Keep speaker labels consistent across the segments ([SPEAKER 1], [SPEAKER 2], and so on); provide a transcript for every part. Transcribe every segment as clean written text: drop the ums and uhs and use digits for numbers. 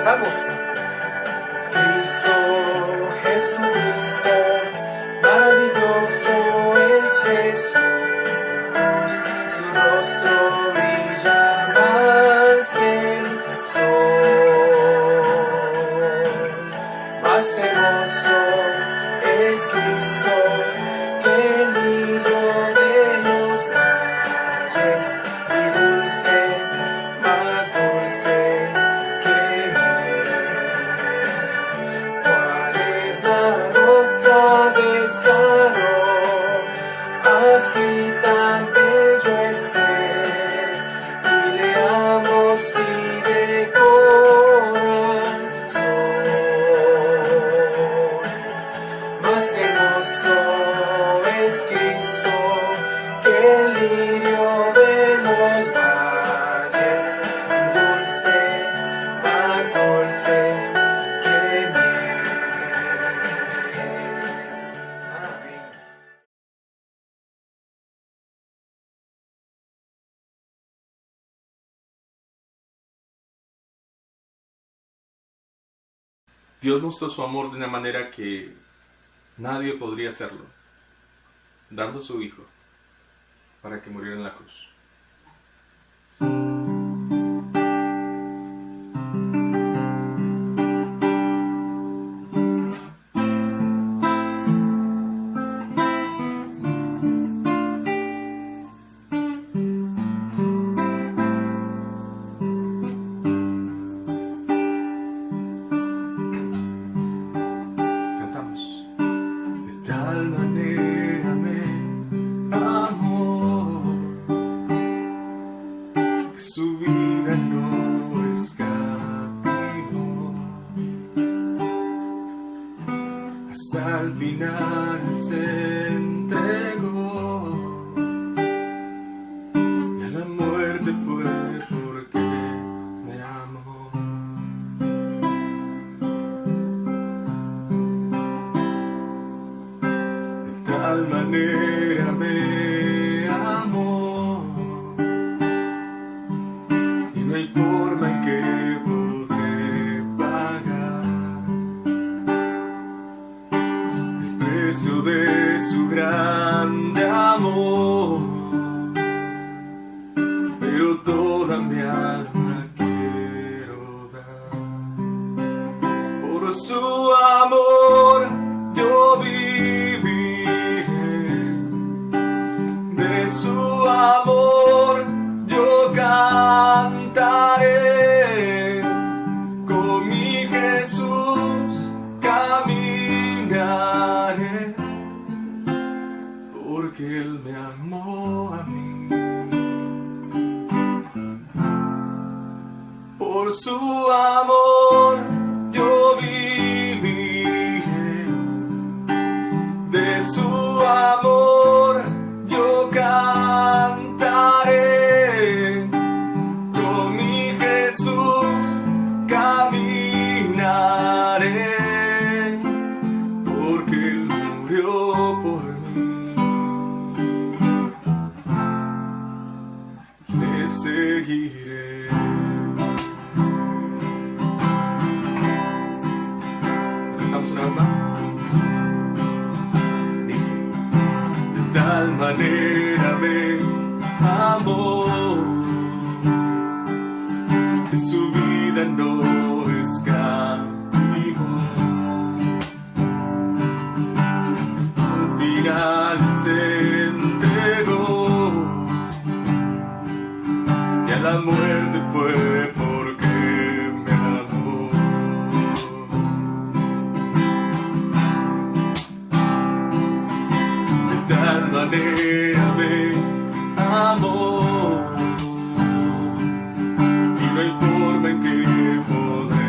[SPEAKER 1] Vamos. Cristo, Jesucristo, maravilloso es Jesús. Su rostro brilla más que el sol. Más hermoso es Cristo que el lirio de los valles, y dulce, más dulce que miel. ¿Cuál es la rosa de Sarón? Así tan bello es él, y le amo si de corazón. Más hermoso es Cristo que el lirio de los valles, y dulce, más dulce que miel. Amén.
[SPEAKER 2] Dios mostró su amor de una manera que nadie podría hacerlo, dando a su Hijo para que muriera en la cruz. Cantamos.
[SPEAKER 3] De tal manera me amó que su vida no escatimó. Hasta el final se entregó, y a la muerte fue porque me amó. De tal manera me amó, y no hay forma en que podré pagar el precio de su grande amor. Pero toda mi alma quiero dar por su amor. Yo viviré, de su amor yo cantaré, con mi Jesús caminaré, porque Él me amó a mí. Por su amor yo viviré, de su amor yo cantaré, con mi Jesús caminaré, porque Él murió por mí. Le seguiré.
[SPEAKER 2] Cantamos una vez más. Dice.
[SPEAKER 3] De tal manera me amó que su vida no escatimó. Al final se entregó, y a la muerte fue porque me amó. De tal manera me amó, y no hay forma en que podré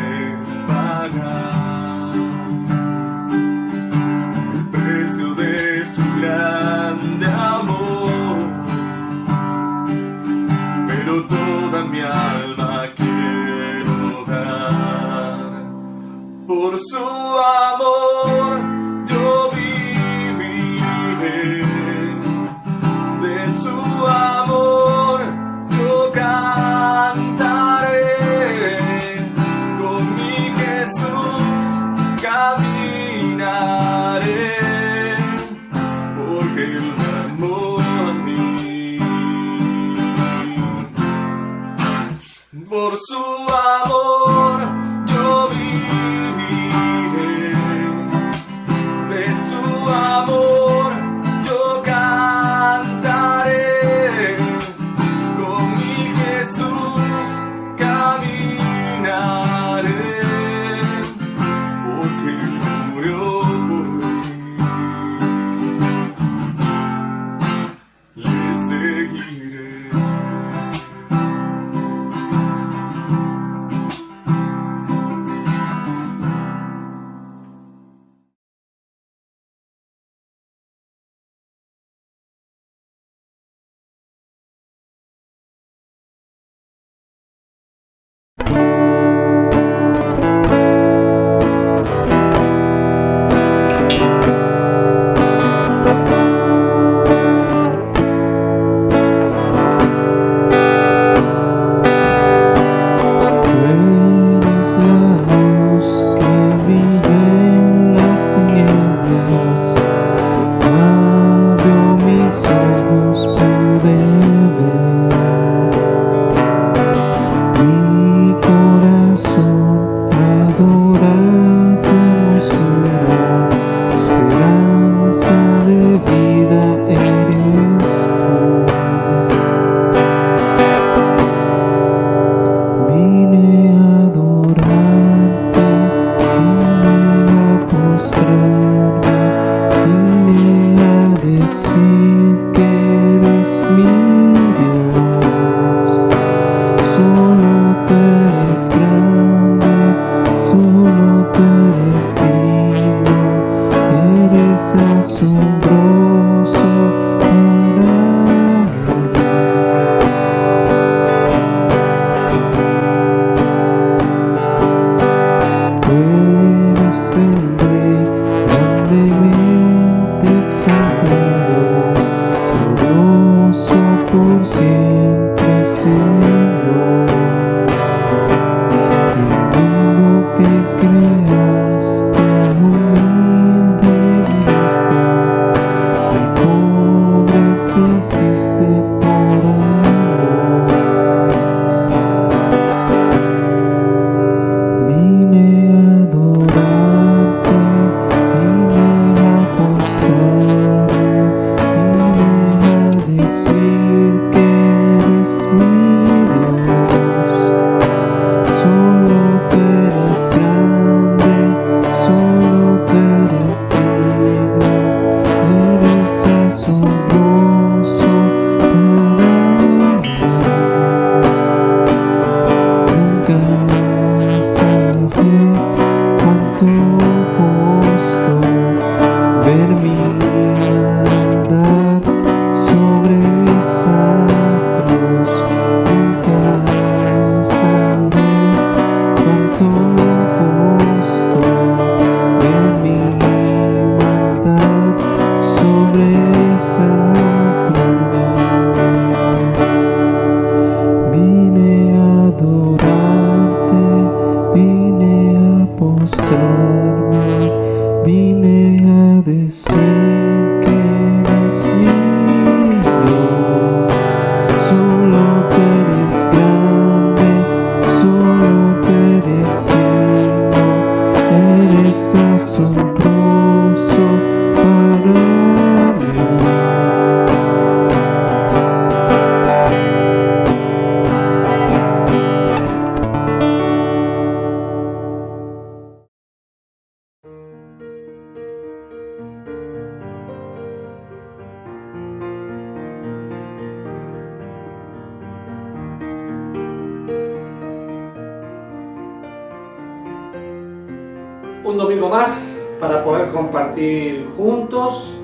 [SPEAKER 4] un domingo más para poder compartir juntos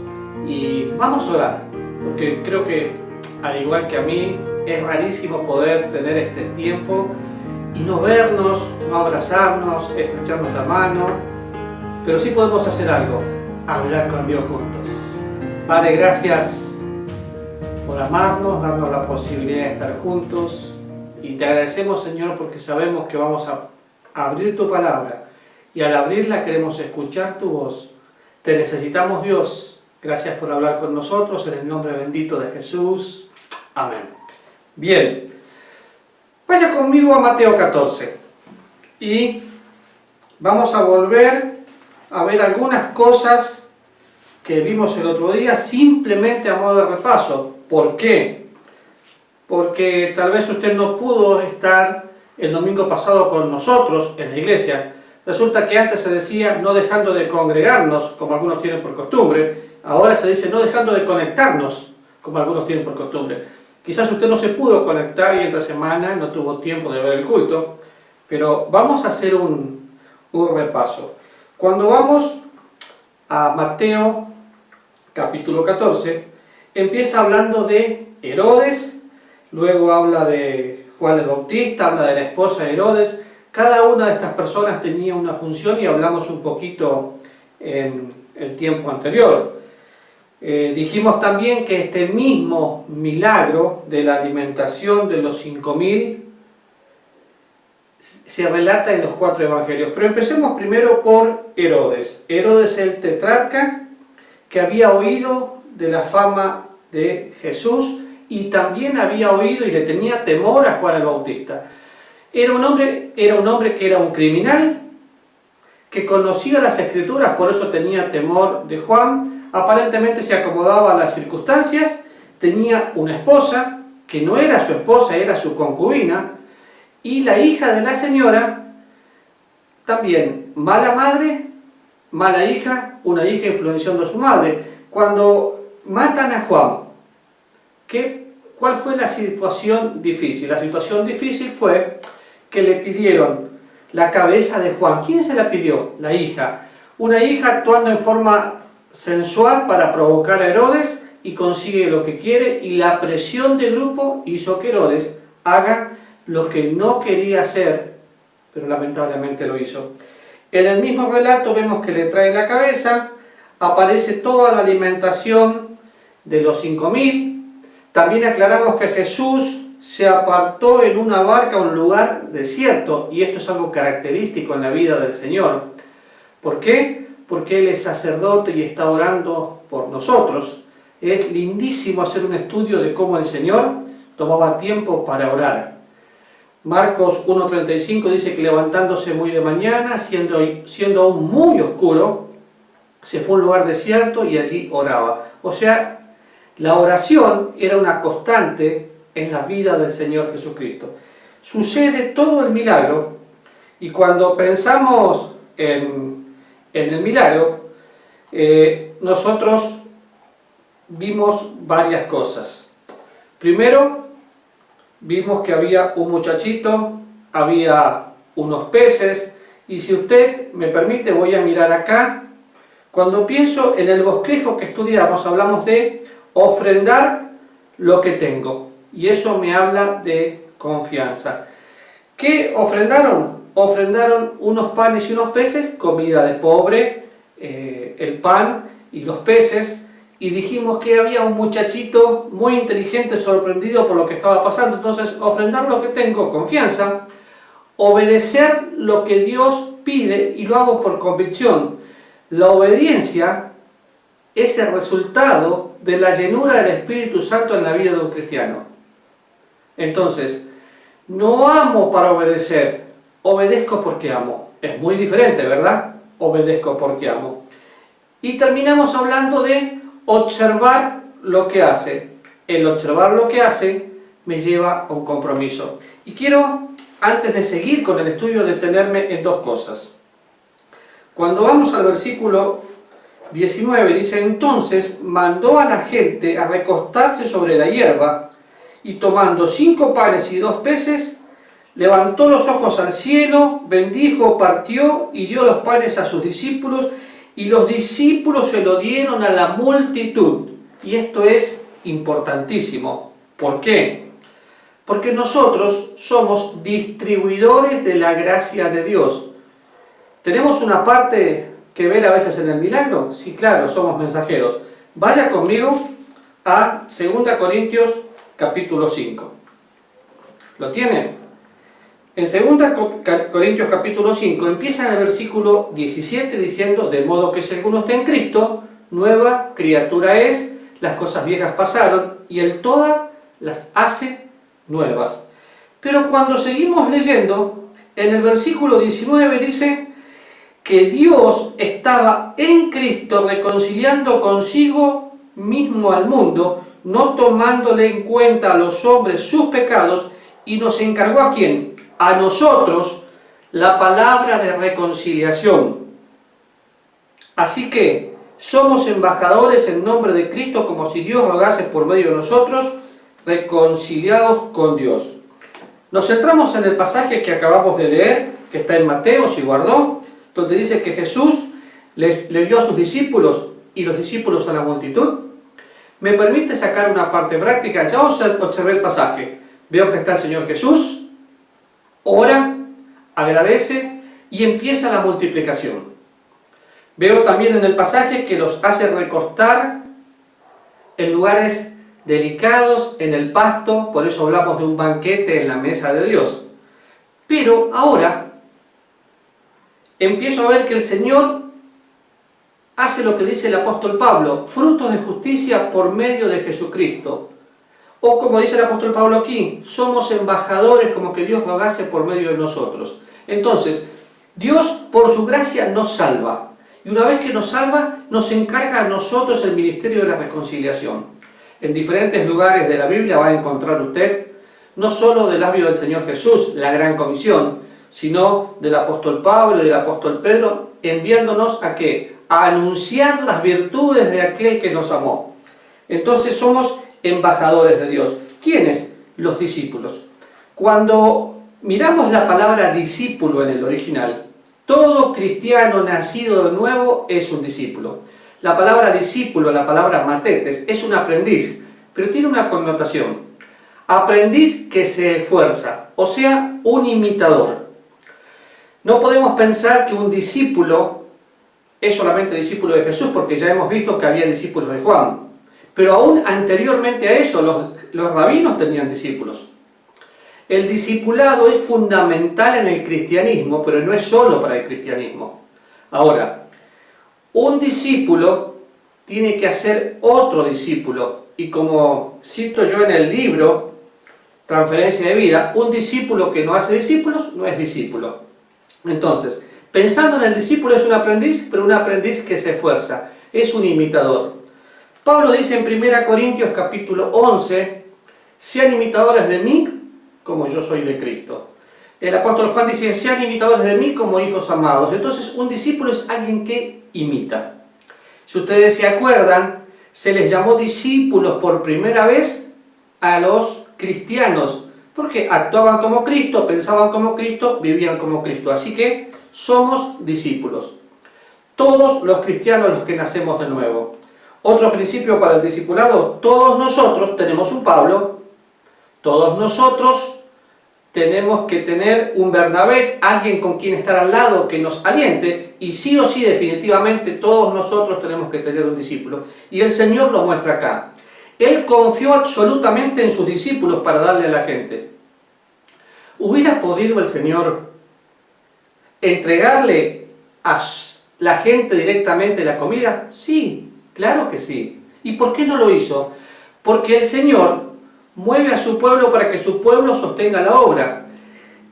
[SPEAKER 4] y vamos a orar, porque creo que al igual que a mí es rarísimo poder tener este tiempo y no vernos, no abrazarnos, estrecharnos la mano, pero sí podemos hacer algo, hablar con Dios juntos. Padre, gracias por amarnos, darnos la posibilidad de estar juntos y te agradecemos, Señor, porque sabemos que vamos a abrir tu palabra y al abrirla queremos escuchar tu voz. Te necesitamos, Dios. Gracias por hablar con nosotros en el nombre bendito de Jesús. Amén. Bien, vaya conmigo a Mateo 14 y vamos a volver a ver algunas cosas que vimos el otro día simplemente a modo de repaso. ¿Por qué? Porque tal vez usted no pudo estar el domingo pasado con nosotros en la iglesia. Resulta que antes se decía no dejando de congregarnos, como algunos tienen por costumbre. Ahora se dice no dejando de conectarnos, como algunos tienen por costumbre. Quizás usted no se pudo conectar y esta semana no tuvo tiempo de ver el culto, pero vamos a hacer un repaso. Cuando vamos a Mateo capítulo 14, empieza hablando de Herodes, luego habla de Juan el Bautista, habla de la esposa de Herodes. Cada una de estas personas tenía una función y hablamos un poquito en el tiempo anterior. Dijimos también que este mismo milagro de la alimentación de los 5.000 se relata en los 4 evangelios. Pero empecemos primero por Herodes. Herodes el tetrarca, que había oído de la fama de Jesús y también había oído y le tenía temor a Juan el Bautista. Era un hombre que era un criminal, que conocía las Escrituras, por eso tenía temor de Juan. Aparentemente se acomodaba a las circunstancias, tenía una esposa, que no era su esposa, era su concubina, y la hija de la señora, también mala madre, mala hija, una hija influenciando a su madre. Cuando matan a Juan, ¿cuál fue la situación difícil? La situación difícil fue que le pidieron la cabeza de Juan. ¿Quién se la pidió? La hija. Una hija actuando en forma sensual para provocar a Herodes y consigue lo que quiere, y la presión del grupo hizo que Herodes haga lo que no quería hacer, pero lamentablemente lo hizo. En el mismo relato vemos que le trae la cabeza, aparece toda la alimentación de los 5.000. También aclaramos que Jesús se apartó en una barca a un lugar desierto, y esto es algo característico en la vida del Señor. ¿Por qué? Porque Él es sacerdote y está orando por nosotros. Es lindísimo hacer un estudio de cómo el Señor tomaba tiempo para orar. Marcos 1:35 dice que levantándose muy de mañana, siendo aún muy oscuro, se fue a un lugar desierto y allí oraba. O sea, la oración era una constante en la vida del Señor Jesucristo. Sucede todo el milagro, y cuando pensamos en el milagro, nosotros vimos varias cosas. Primero, vimos que había un muchachito, había unos peces, y si usted me permite voy a mirar acá. Cuando pienso en el bosquejo que estudiamos, hablamos de ofrendar lo que tengo. Y eso me habla de confianza. ¿Qué ofrendaron? Ofrendaron unos panes y unos peces, comida de pobre, el pan y los peces. Y dijimos que había un muchachito muy inteligente, sorprendido por lo que estaba pasando. Entonces, ofrendar lo que tengo, confianza. Obedecer lo que Dios pide, y lo hago por convicción. La obediencia es el resultado de la llenura del Espíritu Santo en la vida de un cristiano. Entonces, no amo para obedecer, obedezco porque amo. Es muy diferente, ¿verdad? Obedezco porque amo. Y terminamos hablando de observar lo que hace. El observar lo que hace me lleva a un compromiso. Y quiero, antes de seguir con el estudio, detenerme en dos cosas. Cuando vamos al versículo 19, dice: entonces mandó a la gente a recostarse sobre la hierba, y tomando 5 panes y 2 peces, levantó los ojos al cielo, bendijo, partió y dio los panes a sus discípulos, y los discípulos se lo dieron a la multitud. Y esto es importantísimo. ¿Por qué? Porque nosotros somos distribuidores de la gracia de Dios. ¿Tenemos una parte que ver a veces en el milagro? Sí, claro, somos mensajeros. Vaya conmigo a 2 Corintios capítulo 5. ¿Lo tienen? En 2 Corintios capítulo 5 empieza en el versículo 17 diciendo: de modo que si alguno está en Cristo, nueva criatura es, las cosas viejas pasaron y Él todas las hace nuevas. Pero cuando seguimos leyendo, en el versículo 19 dice que Dios estaba en Cristo reconciliando consigo mismo al mundo, no tomándole en cuenta a los hombres sus pecados, y nos encargó ¿a quién? A nosotros la palabra de reconciliación. Así que somos embajadores en nombre de Cristo, como si Dios rogase por medio de nosotros, reconciliados con Dios. Nos centramos en el pasaje que acabamos de leer, que está en Mateo, si guardó, donde dice que Jesús le dio a sus discípulos y los discípulos a la multitud. ¿Me permite sacar una parte práctica? Ya observé el pasaje. Veo que está el Señor Jesús, ora, agradece y empieza la multiplicación. Veo también en el pasaje que los hace recostar en lugares delicados, en el pasto, por eso hablamos de un banquete en la mesa de Dios. Pero ahora empiezo a ver que el Señor hace lo que dice el apóstol Pablo: frutos de justicia por medio de Jesucristo. O como dice el apóstol Pablo aquí, somos embajadores, como que Dios rogase por medio de nosotros. Entonces, Dios por su gracia nos salva. Y una vez que nos salva, nos encarga a nosotros el ministerio de la reconciliación. En diferentes lugares de la Biblia va a encontrar usted, no solo del labio del Señor Jesús, la gran comisión, sino del apóstol Pablo y del apóstol Pedro, enviándonos ¿a qué? A anunciar las virtudes de aquel que nos amó. Entonces somos embajadores de Dios. ¿Quiénes? Los discípulos. Cuando miramos la palabra discípulo en el original, todo cristiano nacido de nuevo es un discípulo. La palabra discípulo, la palabra matetes, es un aprendiz, pero tiene una connotación. Aprendiz que se esfuerza, o sea, un imitador. No podemos pensar que un discípulo es solamente discípulo de Jesús, porque ya hemos visto que había discípulos de Juan. Pero aún anteriormente a eso, los rabinos tenían discípulos. El discipulado es fundamental en el cristianismo, pero no es solo para el cristianismo. Ahora, un discípulo tiene que hacer otro discípulo. Y como cito yo en el libro, Transferencia de Vida, un discípulo que no hace discípulos no es discípulo. Entonces, pensando en el discípulo, es un aprendiz, pero un aprendiz que se esfuerza, es un imitador. Pablo dice en 1 Corintios capítulo 11, sean imitadores de mí como yo soy de Cristo. El apóstol Juan dice, sean imitadores de mí como hijos amados. Entonces, un discípulo es alguien que imita. Si ustedes se acuerdan, se les llamó discípulos por primera vez a los cristianos, porque actuaban como Cristo, pensaban como Cristo, vivían como Cristo. Así que somos discípulos. Todos los cristianos los que nacemos de nuevo. Otro principio para el discipulado: todos nosotros tenemos un Pablo, todos nosotros tenemos que tener un Bernabé, alguien con quien estar al lado que nos aliente, y sí o sí, definitivamente, todos nosotros tenemos que tener un discípulo. Y el Señor lo muestra acá. Él confió absolutamente en sus discípulos para darle a la gente. ¿Hubiera podido el Señor entregarle a la gente directamente la comida? Sí, claro que sí. ¿Y por qué no lo hizo? Porque el Señor mueve a su pueblo para que su pueblo sostenga la obra.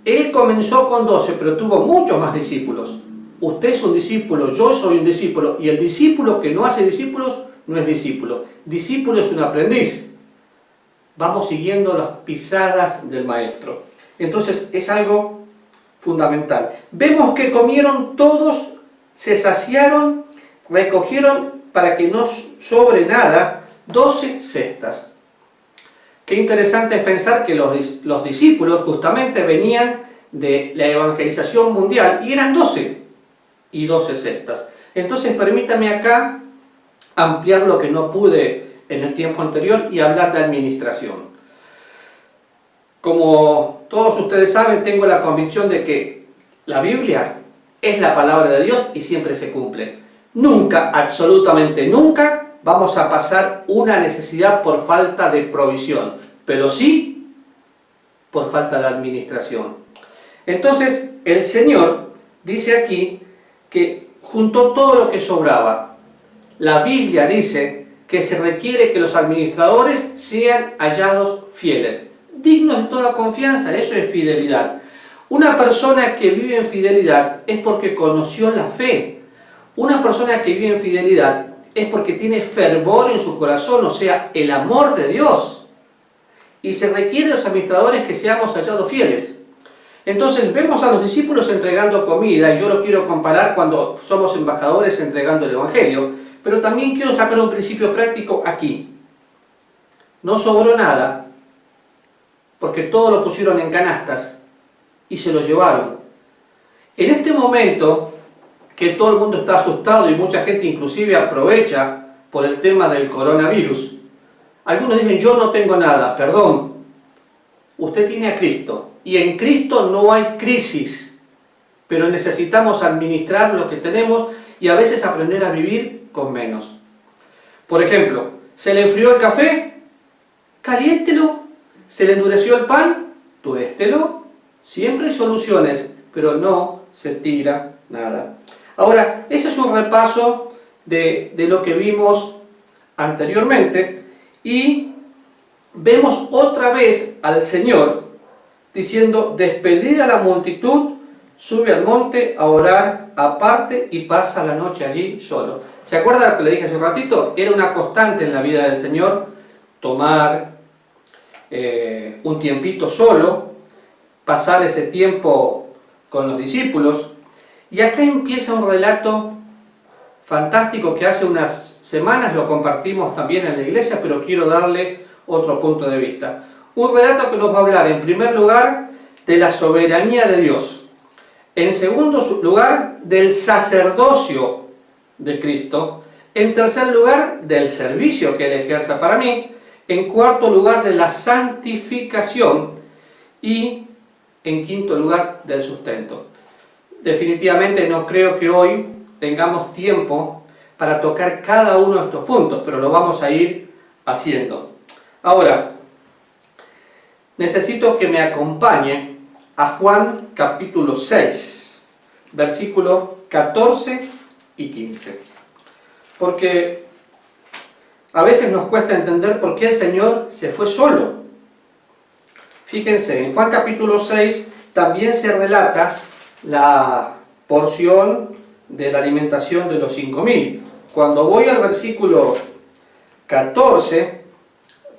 [SPEAKER 4] Él comenzó con 12, pero tuvo muchos más discípulos. Usted es un discípulo, yo soy un discípulo, y el discípulo que no hace discípulos no es discípulo. Discípulo es un aprendiz. Vamos siguiendo las pisadas del maestro. Entonces es algo fundamental. Vemos que comieron todos, se saciaron, recogieron para que no sobre nada 12 cestas. Qué interesante es pensar que los discípulos justamente venían de la evangelización mundial y eran 12 y 12 sectas. Entonces permítame acá ampliar lo que no pude en el tiempo anterior y hablar de administración. Como todos ustedes saben, tengo la convicción de que la Biblia es la palabra de Dios y siempre se cumple. Nunca, absolutamente nunca, vamos a pasar una necesidad por falta de provisión, pero sí por falta de administración. Entonces, el Señor dice aquí que juntó todo lo que sobraba. La Biblia dice que se requiere que los administradores sean hallados fieles, dignos de toda confianza. Eso es fidelidad. Una persona que vive en fidelidad es porque conoció la fe. Una persona que vive en fidelidad es porque tiene fervor en su corazón, o sea, el amor de Dios. Y se requiere de los administradores que seamos hallados fieles. Entonces vemos a los discípulos entregando comida, y yo lo quiero comparar cuando somos embajadores entregando el Evangelio, pero también quiero sacar un principio práctico aquí. No sobró nada, porque todo lo pusieron en canastas y se lo llevaron. En este momento, que todo el mundo está asustado y mucha gente inclusive aprovecha por el tema del coronavirus, algunos dicen, yo no tengo nada. Perdón, usted tiene a Cristo, y en Cristo no hay crisis, pero necesitamos administrar lo que tenemos y a veces aprender a vivir con menos. Por ejemplo, ¿se le enfrió el café? Caliéntelo. ¿Se le endureció el pan? Tuéstelo. Siempre hay soluciones, pero no se tira nada. Ahora, ese es un repaso de lo que vimos anteriormente, y vemos otra vez al Señor diciendo, despedida la multitud, sube al monte a orar aparte y pasa la noche allí solo. ¿Se acuerdan lo que le dije hace un ratito? Era una constante en la vida del Señor tomar un tiempito solo, pasar ese tiempo con los discípulos. Y acá empieza un relato fantástico que hace unas semanas lo compartimos también en la iglesia, pero quiero darle otro punto de vista. Un relato que nos va a hablar, en primer lugar, de la soberanía de Dios. En segundo lugar, del sacerdocio de Cristo. En tercer lugar, del servicio que Él ejerce para mí. En cuarto lugar, de la santificación. Y en quinto lugar, del sustento. Definitivamente no creo que hoy tengamos tiempo para tocar cada uno de estos puntos, pero lo vamos a ir haciendo. Ahora, necesito que me acompañe a Juan capítulo 6, versículos 14 y 15. Porque a veces nos cuesta entender por qué el Señor se fue solo. Fíjense, en Juan capítulo 6 también se relata la porción de la alimentación de los 5.000. Cuando voy al versículo 14,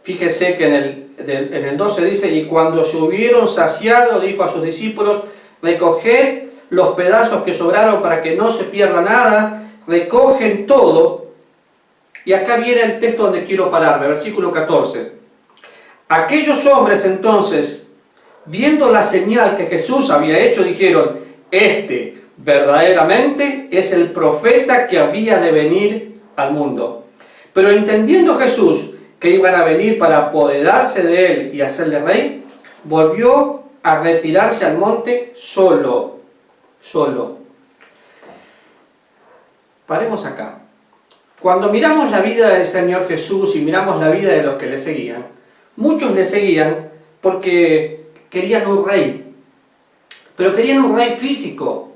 [SPEAKER 4] fíjese que en el 12 dice, y cuando se hubieron saciado, dijo a sus discípulos, recoged los pedazos que sobraron para que no se pierda nada. Recogen todo. Y acá viene el texto donde quiero pararme, versículo 14. Aquellos hombres entonces, viendo la señal que Jesús había hecho, dijeron, este verdaderamente es el profeta que había de venir al mundo. Pero entendiendo Jesús que iban a venir para apoderarse de él y hacerle rey, volvió a retirarse al monte solo. Paremos acá. Cuando miramos la vida del Señor Jesús y miramos la vida de los que le seguían, muchos le seguían porque querían un rey, pero querían un rey físico.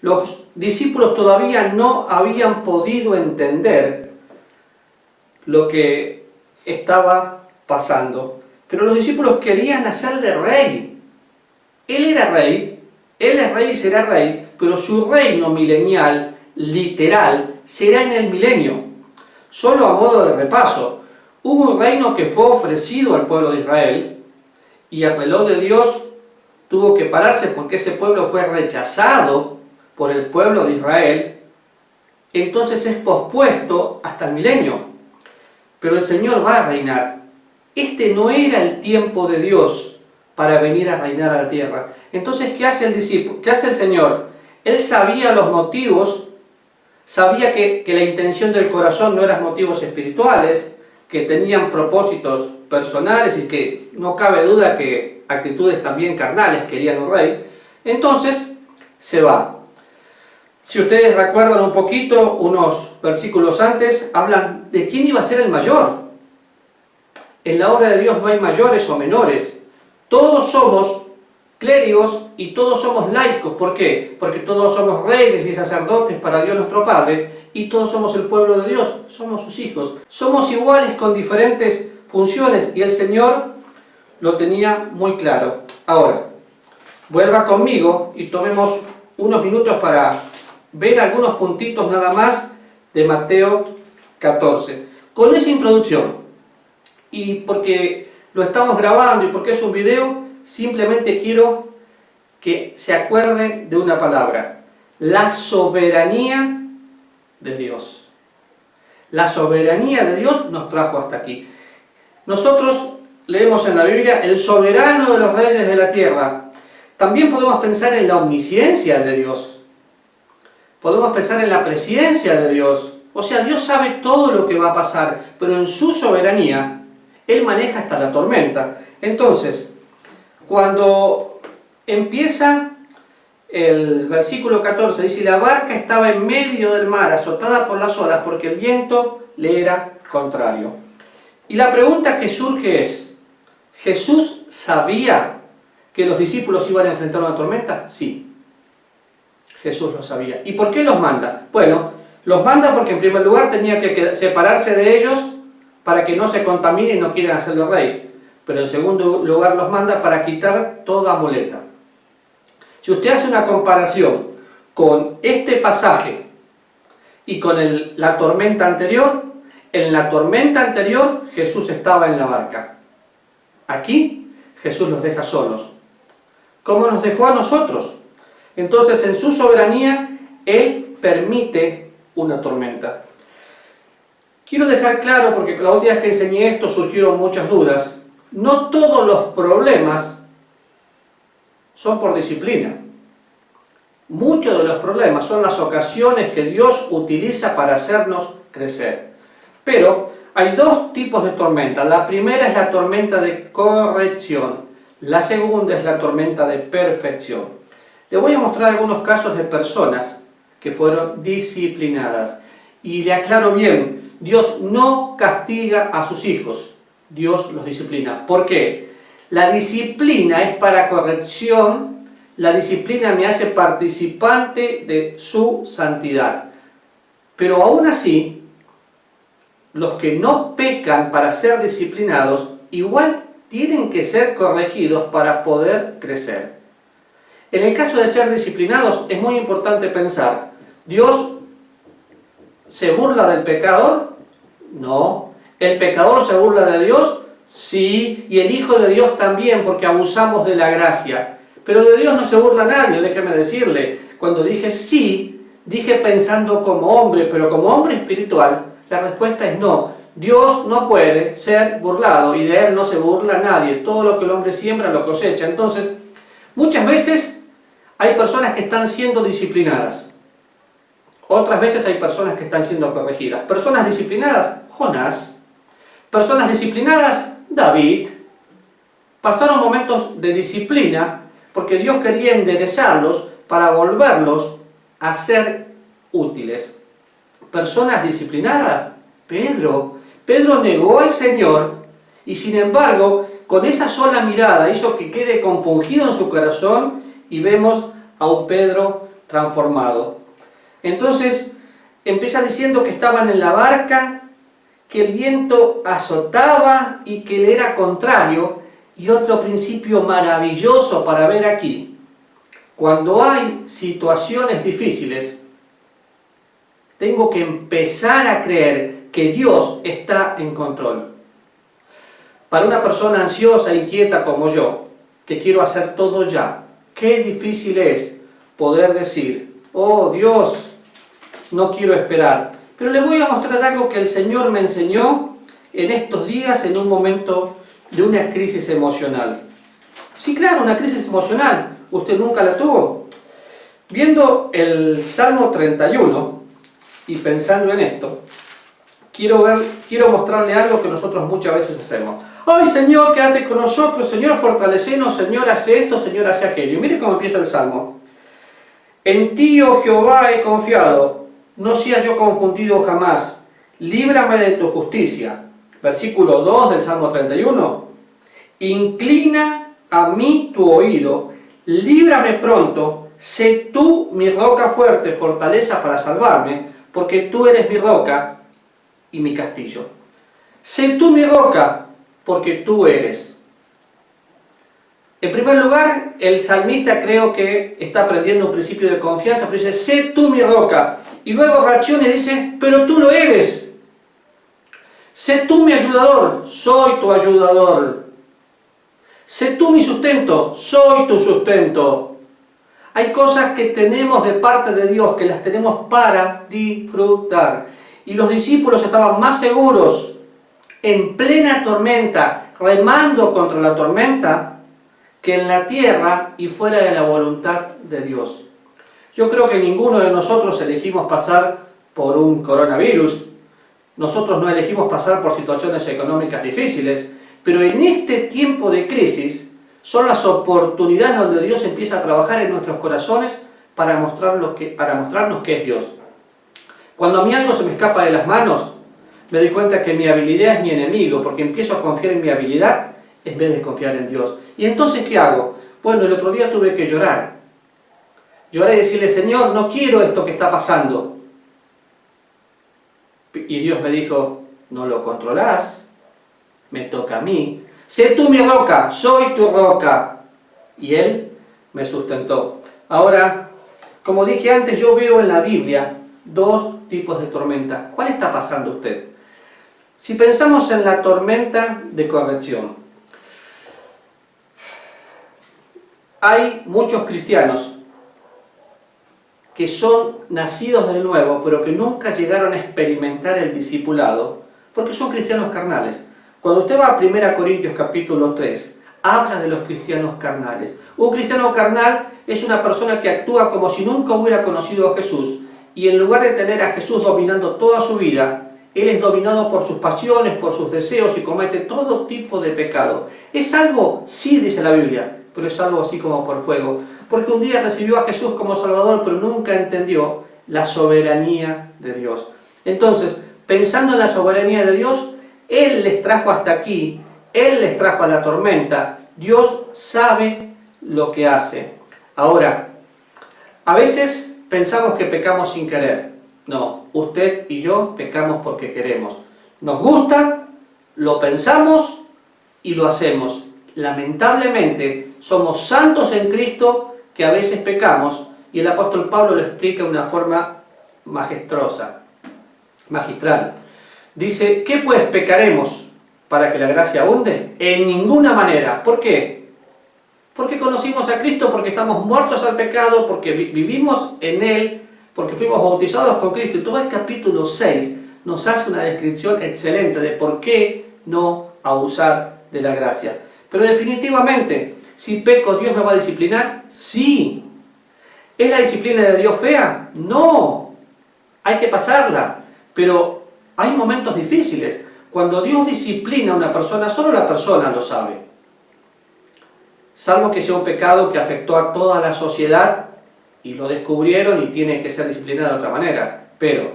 [SPEAKER 4] Los discípulos todavía no habían podido entender lo que estaba pasando, pero los discípulos querían hacerle rey. Él era rey, Él es rey y será rey, pero su reino milenial, literal, será en el milenio. Solo a modo de repaso, hubo un reino que fue ofrecido al pueblo de Israel, y el reloj de Dios tuvo que pararse porque ese pueblo fue rechazado por el pueblo de Israel. Entonces es pospuesto hasta el milenio. Pero el Señor va a reinar. este no era el tiempo de Dios para venir a reinar a la tierra. Entonces, ¿qué hace el discípulo? ¿Qué hace el Señor? Él sabía los motivos, sabía que la intención del corazón no eran motivos espirituales, que tenían propósitos personales y que no cabe duda que actitudes también carnales querían un rey. Entonces, se va. Si ustedes recuerdan un poquito, unos versículos antes, hablan de quién iba a ser el mayor. En la obra de Dios no hay mayores o menores. Todos somos clérigos y todos somos laicos. ¿Por qué? Porque todos somos reyes y sacerdotes para Dios nuestro Padre y todos somos el pueblo de Dios, somos sus hijos. Somos iguales con diferentes funciones y el Señor lo tenía muy claro. Ahora, vuelva conmigo y tomemos unos minutos para ver algunos puntitos nada más de Mateo 14. Con esa introducción, y porque lo estamos grabando y porque es un video, simplemente quiero que se acuerde de una palabra: la soberanía de Dios. La soberanía de Dios nos trajo hasta aquí. Nosotros leemos en la Biblia el soberano de los reyes de la tierra. También podemos pensar en la omnisciencia de Dios. Podemos pensar en la presciencia de Dios. O sea, Dios sabe todo lo que va a pasar, pero en su soberanía, Él maneja hasta la tormenta. Entonces, cuando empieza el versículo 14, dice: la barca estaba en medio del mar, azotada por las olas, porque el viento le era contrario. Y la pregunta que surge es: ¿Jesús sabía que los discípulos iban a enfrentar una tormenta? Sí. Jesús lo sabía. ¿Y por qué los manda? Bueno, los manda porque en primer lugar tenía que separarse de ellos para que no se contaminen y no quieran hacerlo rey. Pero en segundo lugar los manda para quitar toda muleta. Si usted hace una comparación con este pasaje y con la tormenta anterior, en la tormenta anterior Jesús estaba en la barca. Aquí Jesús los deja solos. ¿Cómo nos dejó a nosotros? Entonces, en su soberanía, Él permite una tormenta. Quiero dejar claro, porque la última vez que enseñé esto surgieron muchas dudas. No todos los problemas son por disciplina. Muchos de los problemas son las ocasiones que Dios utiliza para hacernos crecer. Pero hay dos tipos de tormenta. La primera es la tormenta de corrección. La segunda es la tormenta de perfección. Le voy a mostrar algunos casos de personas que fueron disciplinadas. Y le aclaro bien, Dios no castiga a sus hijos, Dios los disciplina. ¿Por qué? La disciplina es para corrección, la disciplina me hace participante de su santidad. Pero aún así, los que no pecan para ser disciplinados, igual tienen que ser corregidos para poder crecer. En el caso de ser disciplinados es muy importante pensar: ¿Dios se burla del pecador? No. ¿El pecador se burla de Dios? Sí. Y el Hijo de Dios también, porque abusamos de la gracia. Pero de Dios no se burla nadie, déjeme decirle. Cuando dije sí, dije pensando como hombre, pero como hombre espiritual, la respuesta es no. Dios no puede ser burlado y de Él no se burla nadie. Todo lo que el hombre siembra lo cosecha. Entonces, muchas veces hay personas que están siendo disciplinadas. Otras veces hay personas que están siendo corregidas. Personas disciplinadas, Jonás. Personas disciplinadas, David. Pasaron momentos de disciplina porque Dios quería enderezarlos para volverlos a ser útiles. Personas disciplinadas, Pedro. Pedro negó al Señor y sin embargo, con esa sola mirada hizo que quede compungido en su corazón y vemos a un Pedro transformado. Entonces, empieza diciendo que estaban en la barca, que el viento azotaba y que le era contrario. Y otro principio maravilloso para ver aquí: cuando hay situaciones difíciles, tengo que empezar a creer que Dios está en control. Para una persona ansiosa e inquieta como yo, que quiero hacer todo ya, qué difícil es poder decir: oh Dios, no quiero esperar. Pero le voy a mostrar algo que el Señor me enseñó en estos días, en un momento de una crisis emocional. Sí, claro, una crisis emocional. ¿Usted nunca la tuvo? Viendo el Salmo 31 y pensando en esto, quiero mostrarle algo que nosotros muchas veces hacemos. ¡Ay, Señor, quédate con nosotros! Señor, fortalecenos. Señor, hace esto. Señor, hace aquello. Y mire cómo empieza el Salmo. En ti, oh Jehová, he confiado. No sea yo confundido jamás. Líbrame de tu justicia. Versículo 2 del Salmo 31. Inclina a mí tu oído. Líbrame pronto. Sé tú mi roca fuerte, fortaleza para salvarme, porque tú eres mi roca y mi castillo. Sé tú mi roca, porque tú eres. En primer lugar, el salmista creo que está aprendiendo un principio de confianza, pero dice, sé tú mi roca. Y luego reacciona y dice, pero tú lo eres. Sé tú mi ayudador, soy tu ayudador. Sé tú mi sustento, soy tu sustento. Hay cosas que tenemos de parte de Dios, que las tenemos para disfrutar. Y los discípulos estaban más seguros en plena tormenta, remando contra la tormenta, que en la tierra y fuera de la voluntad de Dios. Yo creo que ninguno de nosotros elegimos pasar por un coronavirus. Nosotros no elegimos pasar por situaciones económicas difíciles, pero en este tiempo de crisis son las oportunidades donde Dios empieza a trabajar en nuestros corazones para mostrarnos que es Dios. Cuando a mí algo se me escapa de las manos, me doy cuenta que mi habilidad es mi enemigo, porque empiezo a confiar en mi habilidad en vez de confiar en Dios. ¿Y entonces qué hago? Bueno, el otro día tuve que llorar. Lloré y decirle, Señor, no quiero esto que está pasando. Y Dios me dijo, no lo controlás, me toca a mí. Sé tú mi roca, soy tu roca. Y Él me sustentó. Ahora, como dije antes, yo veo en la Biblia dos tipos de tormenta. ¿Cuál está pasando usted? Si pensamos en la tormenta de corrección, hay muchos cristianos que son nacidos de nuevo, pero que nunca llegaron a experimentar el discipulado, porque son cristianos carnales. Cuando usted va a 1 Corintios capítulo 3, habla de los cristianos carnales. Un cristiano carnal es una persona que actúa como si nunca hubiera conocido a Jesús, y en lugar de tener a Jesús dominando toda su vida, él es dominado por sus pasiones, por sus deseos y comete todo tipo de pecado. Es algo, sí dice la Biblia, pero es algo así como por fuego. Porque un día recibió a Jesús como Salvador, pero nunca entendió la soberanía de Dios. Entonces, pensando en la soberanía de Dios, Él les trajo hasta aquí, Él les trajo a la tormenta. Dios sabe lo que hace. Ahora, a veces pensamos que pecamos sin querer. No, usted y yo pecamos porque queremos. Nos gusta, lo pensamos y lo hacemos. Lamentablemente, somos santos en Cristo que a veces pecamos, y el apóstol Pablo lo explica de una forma magistral. Dice, ¿qué pues pecaremos para que la gracia abunde? En ninguna manera. ¿Por qué? Porque conocimos a Cristo, porque estamos muertos al pecado, porque vivimos en Él, porque fuimos bautizados con Cristo. Y todo el capítulo 6 nos hace una descripción excelente de por qué no abusar de la gracia. Pero definitivamente, si peco, ¿Dios me va a disciplinar? Sí. ¿Es la disciplina de Dios fea? No. Hay que pasarla. Pero hay momentos difíciles. Cuando Dios disciplina a una persona, solo la persona lo sabe. Salvo que sea un pecado que afectó a toda la sociedad y lo descubrieron y tiene que ser disciplinado de otra manera. Pero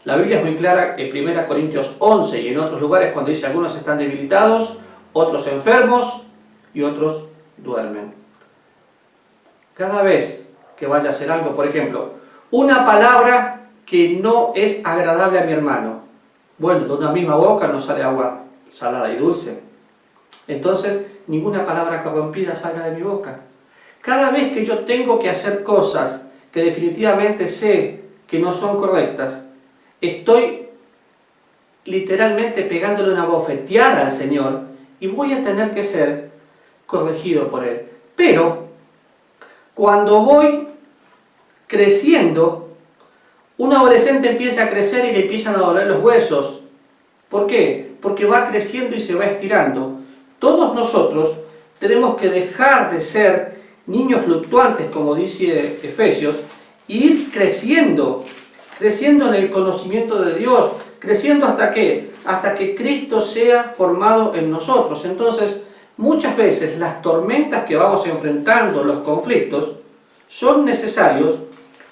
[SPEAKER 4] la Biblia es muy clara en 1 Corintios 11 y en otros lugares cuando dice algunos están debilitados, otros enfermos y otros duermen. Cada vez que vaya a hacer algo, por ejemplo, una palabra que no es agradable a mi hermano, bueno, de una misma boca no sale agua salada y dulce. Entonces, ninguna palabra corrompida salga de mi boca. Cada vez que yo tengo que hacer cosas que definitivamente sé que no son correctas, estoy literalmente pegándole una bofeteada al Señor y voy a tener que ser corregido por Él. Pero, cuando voy creciendo, un adolescente empieza a crecer y le empiezan a doler los huesos. ¿Por qué? Porque va creciendo y se va estirando. todos nosotros tenemos que dejar de ser niños fluctuantes, como dice Efesios, e ir creciendo en el conocimiento de Dios, creciendo ¿hasta qué? Hasta que Cristo sea formado en nosotros. Entonces, muchas veces las tormentas que vamos enfrentando, los conflictos, son necesarios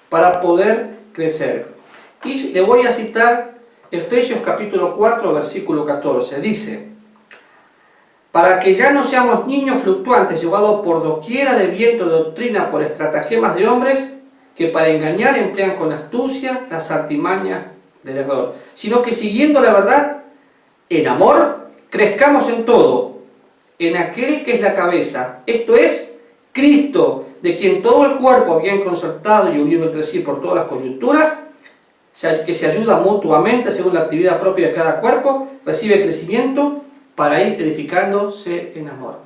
[SPEAKER 4] para poder crecer. Y le voy a citar Efesios capítulo 4, versículo 14. Dice: para que ya no seamos niños fluctuantes, llevados por doquiera de viento de doctrina por estratagemas de hombres, que para engañar emplean con astucia las artimañas del error, sino que siguiendo la verdad, en amor, crezcamos en todo, en aquel que es la cabeza, esto es, Cristo, de quien todo el cuerpo, bien concertado y unido entre sí por todas las coyunturas, que se ayuda mutuamente según la actividad propia de cada cuerpo, recibe crecimiento para ir edificándose en amor.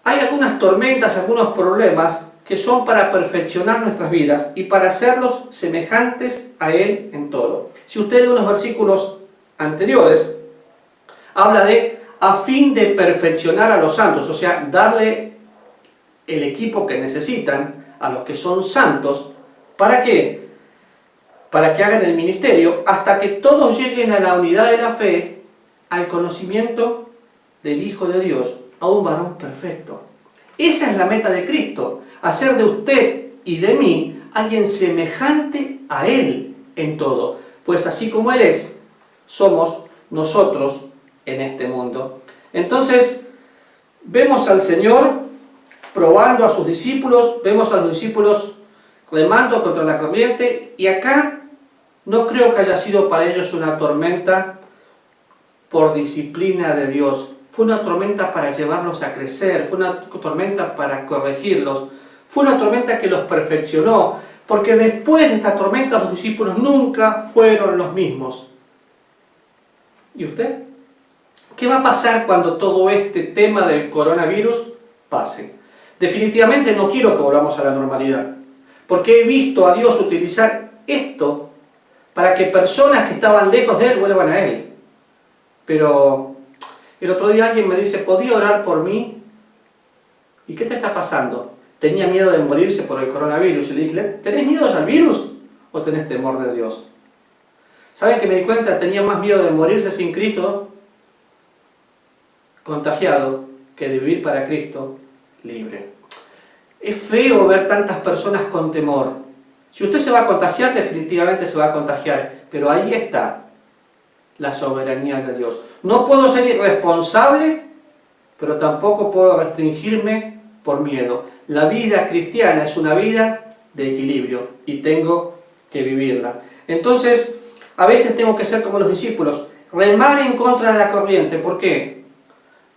[SPEAKER 4] Hay algunas tormentas, algunos problemas que son para perfeccionar nuestras vidas y para hacerlos semejantes a Él en todo. Si usted lee unos versículos anteriores, habla de a fin de perfeccionar a los santos, o sea, darle el equipo que necesitan a los que son santos. ¿Para qué? Para que hagan el ministerio hasta que todos lleguen a la unidad de la fe, al conocimiento del Hijo de Dios, a un varón perfecto. Esa es la meta de Cristo, hacer de usted y de mí alguien semejante a Él en todo, pues así como Él es, somos nosotros en este mundo. Entonces, vemos al Señor probando a sus discípulos, vemos a los discípulos remando contra la corriente, y acá no creo que haya sido para ellos una tormenta por disciplina de Dios. Fue una tormenta para llevarlos a crecer, fue una tormenta para corregirlos, fue una tormenta que los perfeccionó, porque después de esta tormenta los discípulos nunca fueron los mismos. ¿Y usted? ¿Qué va a pasar cuando todo este tema del coronavirus pase? Definitivamente no quiero que volvamos a la normalidad, porque he visto a Dios utilizar esto para que personas que estaban lejos de Él vuelvan a Él. Pero el otro día alguien me dice: ¿podía orar por mí? ¿Y qué te está pasando? Tenía miedo de morirse por el coronavirus. Y le dije: ¿tenés miedo al virus o tenés temor de Dios? ¿Saben que me di cuenta? Tenía más miedo de morirse sin Cristo, contagiado, que de vivir para Cristo, libre. Es feo ver tantas personas con temor. Si usted se va a contagiar, definitivamente se va a contagiar, pero ahí está la soberanía de Dios. No puedo ser irresponsable, pero tampoco puedo restringirme por miedo. La vida cristiana es una vida de equilibrio y tengo que vivirla. Entonces, a veces tengo que ser como los discípulos, remar en contra de la corriente. ¿Por qué?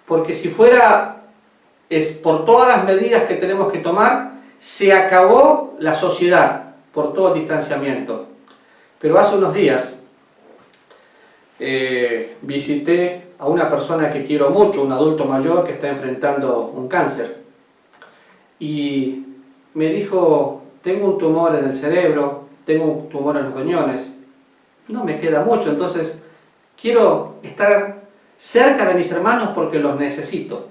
[SPEAKER 4] Porque si fuera por todas las medidas que tenemos que tomar, se acabó la sociedad por todo el distanciamiento. Pero hace unos días visité a una persona que quiero mucho, un adulto mayor que está enfrentando un cáncer, y me dijo: tengo un tumor en el cerebro, tengo un tumor en los riñones, no me queda mucho, entonces quiero estar cerca de mis hermanos porque los necesito.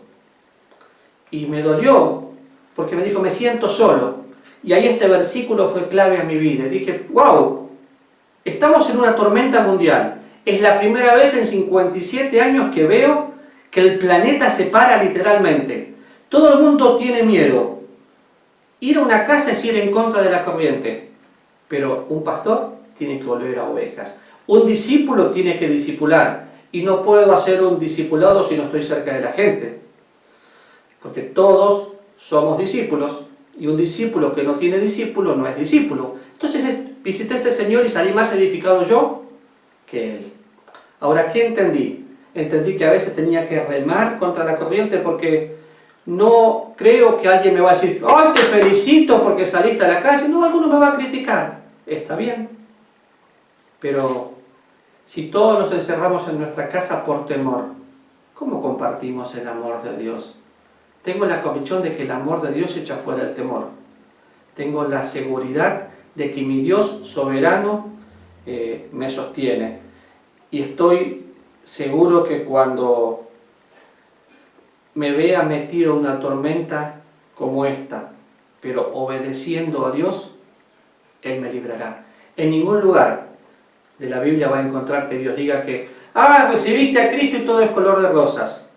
[SPEAKER 4] Y me dolió, porque me dijo: me siento solo. Y ahí este versículo fue clave a mi vida. Y dije: wow, estamos en una tormenta mundial. Es la primera vez en 57 años que veo que el planeta se para literalmente. Todo el mundo tiene miedo. Ir a una casa es ir en contra de la corriente. Pero un pastor tiene que volver a ovejas. Un discípulo tiene que discipular. Y no puedo hacer un discipulado si no estoy cerca de la gente. Porque todos somos discípulos. Y un discípulo que no tiene discípulo no es discípulo. Entonces visité a este señor y salí más edificado yo que él. Ahora, ¿qué entendí? Entendí que a veces tenía que remar contra la corriente, porque no creo que alguien me va a decir: ¡ay, te felicito porque saliste a la calle! No, alguno me va a criticar. Está bien. Pero si todos nos encerramos en nuestra casa por temor, ¿cómo compartimos el amor de Dios? Tengo la convicción de que el amor de Dios echa fuera el temor. Tengo la seguridad de que mi Dios soberano me sostiene. Y estoy seguro que cuando me vea metido en una tormenta como esta, pero obedeciendo a Dios, Él me librará. En ningún lugar de la Biblia va a encontrar que Dios diga que recibiste a Cristo y todo es color de rosas.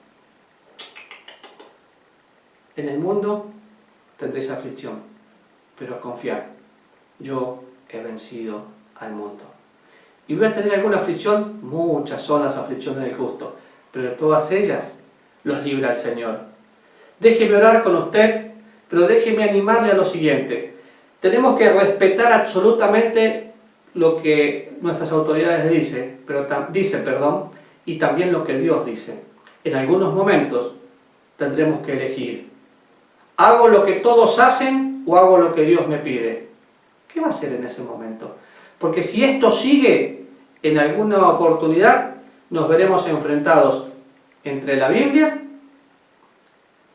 [SPEAKER 4] En el mundo tendréis aflicción, pero confiad, yo he vencido al mundo. Y voy a tener alguna aflicción, muchas son las aflicciones del justo, pero de todas ellas los libra el Señor. Déjeme orar con usted, pero déjeme animarle a lo siguiente. Tenemos que respetar absolutamente lo que nuestras autoridades dicen, y también lo que Dios dice. En algunos momentos tendremos que elegir. ¿Hago lo que todos hacen o hago lo que Dios me pide? ¿Qué va a hacer en ese momento? Porque si esto sigue, en alguna oportunidad nos veremos enfrentados entre la Biblia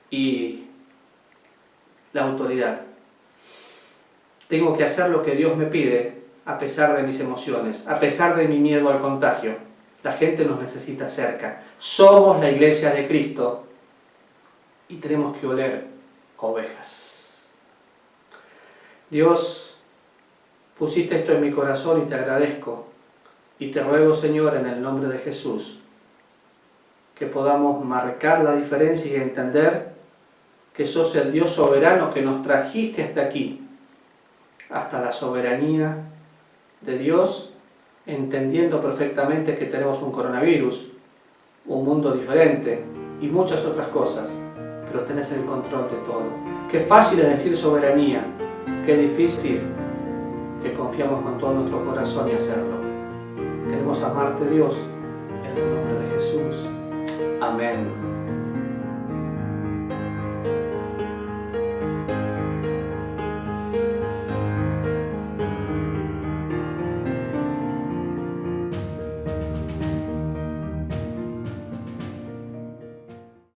[SPEAKER 4] y la autoridad. Tengo que hacer lo que Dios me pide a pesar de mis emociones, a pesar de mi miedo al contagio. La gente nos necesita cerca. Somos la iglesia de Cristo y tenemos que oler ovejas. Dios, pusiste esto en mi corazón y te agradezco. Y te ruego, Señor, en el nombre de Jesús, que podamos marcar la diferencia y entender que sos el Dios soberano que nos trajiste hasta aquí, hasta la soberanía de Dios, entendiendo perfectamente que tenemos un coronavirus, un mundo diferente y muchas otras cosas, pero tenés el control de todo. Qué fácil es decir soberanía, qué difícil que confiamos con todo nuestro corazón y hacerlo. Queremos amarte, Dios, en el nombre de Jesús. Amén.